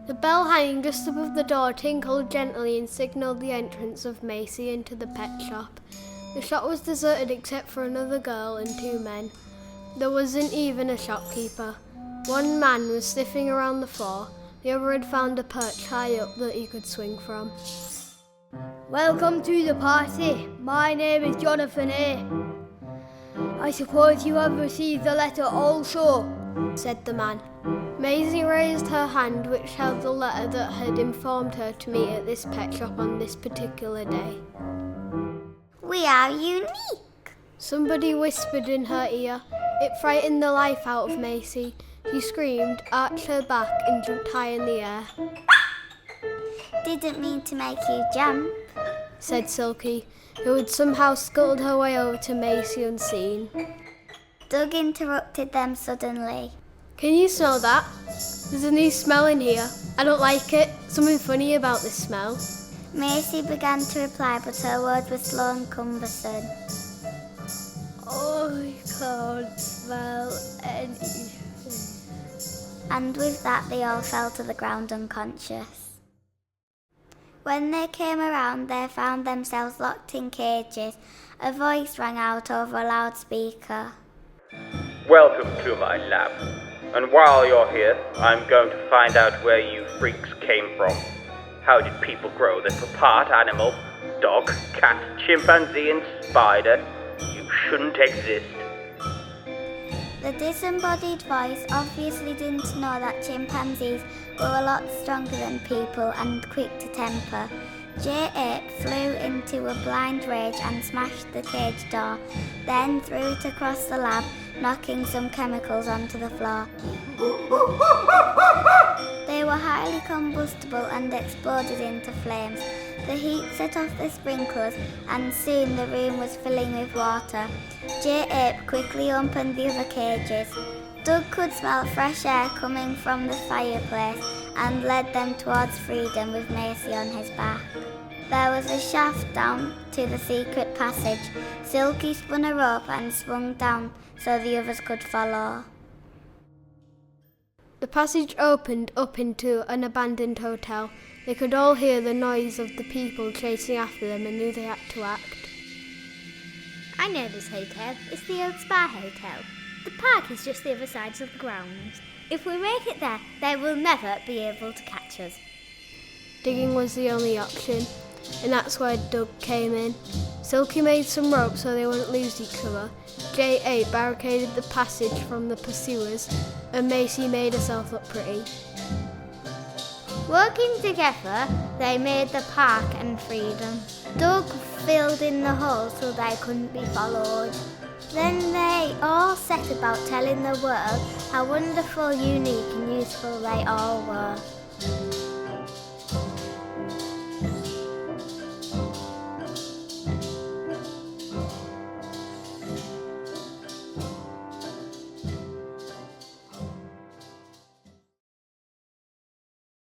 The bell hanging just above the door tinkled gently and signalled the entrance of Macy into the pet shop. The shop was deserted except for another girl and two men. There wasn't even a shopkeeper. One man was sniffing around the floor. The other had found a perch high up that he could swing from. Welcome to the party. My name is Jonathan A. I suppose you have received the letter also, said the man. Maisie raised her hand, which held the letter that had informed her to meet at this pet shop on this particular day. We are unique, somebody whispered in her ear. It frightened the life out of Macy. She screamed, arched her back and jumped high in the air. Didn't mean to make you jump, said Silky, who had somehow scuttled her way over to Macy unseen. Doug interrupted them suddenly. Can you smell that? There's a new smell in here. I don't like it. Something funny about this smell. Macy began to reply, but her words were slow and cumbersome. I can't smell anything. And with that they all fell to the ground unconscious. When they came around, they found themselves locked in cages. A voice rang out over a loudspeaker. Welcome to my lab. And while you're here, I'm going to find out where you freaks came from. How did people grow that were part animal, dog, cat, chimpanzee and spider? You shouldn't exist. The disembodied voice obviously didn't know that chimpanzees were a lot stronger than people and quick to temper. J-Ape flew into a blind rage and smashed the cage door, then threw it across the lab, knocking some chemicals onto the floor. They were highly combustible and exploded into flames. The heat set off the sprinklers and soon the room was filling with water. J-Ape quickly opened the other cages. Doug could smell fresh air coming from the fireplace and led them towards freedom with Macy on his back. There was a shaft down to the secret passage. Silky spun a rope and swung down so the others could follow. The passage opened up into an abandoned hotel. They could all hear the noise of the people chasing after them and knew they had to act. I know this hotel. It's the old Spa Hotel. The park is just the other side of the grounds. If we make it there, they will never be able to catch us. Digging was the only option, and that's where Doug came in. Silky made some ropes so they wouldn't lose each other. J-8 barricaded the passage from the pursuers, and Macy made herself look pretty. Working together, they made the park and freedom. Doug filled in the holes so they couldn't be followed. Then they all set about telling the world how wonderful, unique and useful they all were.